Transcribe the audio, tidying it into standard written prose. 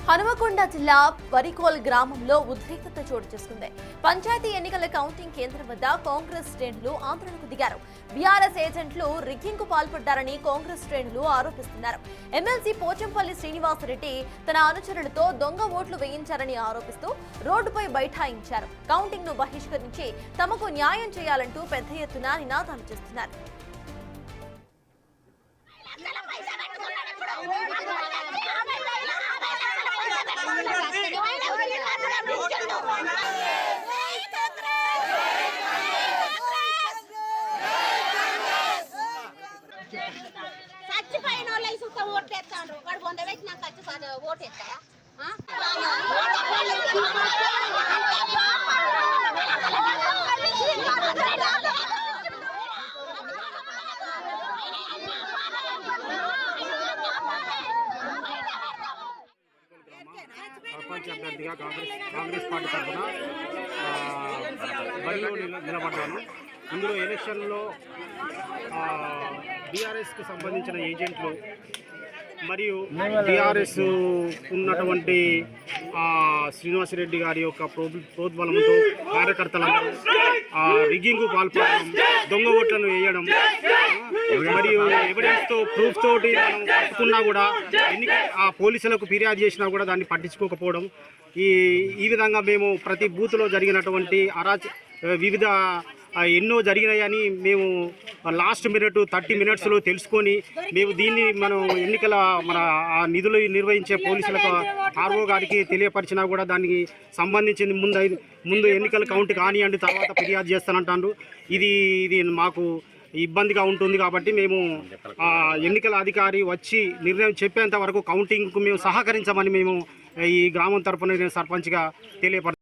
హనుమకొండ జిల్లా వరికోల్ గ్రామంలో ఉద్రిక్తత చోటు చేసుకుంది. పంచాయతీ ఎన్నికల కౌంటింగ్ కేంద్రం వద్ద కాంగ్రెస్ శ్రేణులు ఆందోళనకు దిగారు. బీఆర్ఎస్ ఏజెంట్లు రిగ్గింగ్ కు పాల్పడ్డారని కాంగ్రెస్ శ్రేణులు ఆరోపిస్తున్నారు. ఎమ్మెల్సీ పోచంపల్లి శ్రీనివాసరెడ్డి తన అనుచరులతో దొంగ ఓట్లు వేయించారని ఆరోపిస్తూ రోడ్డుపై బైఠాయించారు. కౌంటింగ్ ను బహిష్కరించి తమకు న్యాయం చేయాలంటూ పెద్ద ఎత్తున నినాదాలు చేస్తున్నారు. చచ్చిపోయిన వాళ్ళు సుత ఓట్లు ఎత్తాడు వాడు వంద వేసి నాకు వచ్చి ఓటు ఎత్తాయా సర్పంచ్ అభ్యర్థిగా కాంగ్రెస్ పార్టీ తరఫున బరిలో నిలబడ్డాను. ఇందులో ఎలక్షన్లో బీఆర్ఎస్కు సంబంధించిన ఏజెంట్లు మరియు బీఆర్ఎస్ ఉన్నటువంటి శ్రీనివాసరెడ్డి గారి యొక్క ప్రోద్బలంతో కార్యకర్తలందరూ రిగ్గింగ్కు పాల్పడడం, దొంగ ఓట్లను వేయడం మరియు ఎవిడెన్స్తో ప్రూఫ్ తోటి మనం పట్టుకున్నా కూడా పోలీసులకు ఫిర్యాదు చేసినా కూడా దాన్ని పట్టించుకోకపోవడం, ఈ విధంగా మేము ప్రతి బూత్లో జరిగినటువంటి వివిధ ఎన్నో జరిగినాయని మేము లాస్ట్ మినిట్ 30 మినిట్స్లో తెలుసుకొని మేము దీన్ని మనం ఎన్నికల నిధులు నిర్వహించే పోలీసులకు ఆర్ఓ గారికి తెలియపరిచినా కూడా దానికి సంబంధించింది ముందు ఎన్నికల కౌంట్ కానివ్వండి, తర్వాత ఫిర్యాదు చేస్తానంటారు. ఇది మాకు ఇబ్బందిగా ఉంటుంది కాబట్టి మేము ఎన్నికల అధికారి వచ్చి నిర్ణయం చెప్పేంత వరకు కౌంటింగ్కు మేము సహకరించమని మేము ఈ గ్రామం తరఫున సర్పంచ్గా తెలియపరుస్తున్నాం.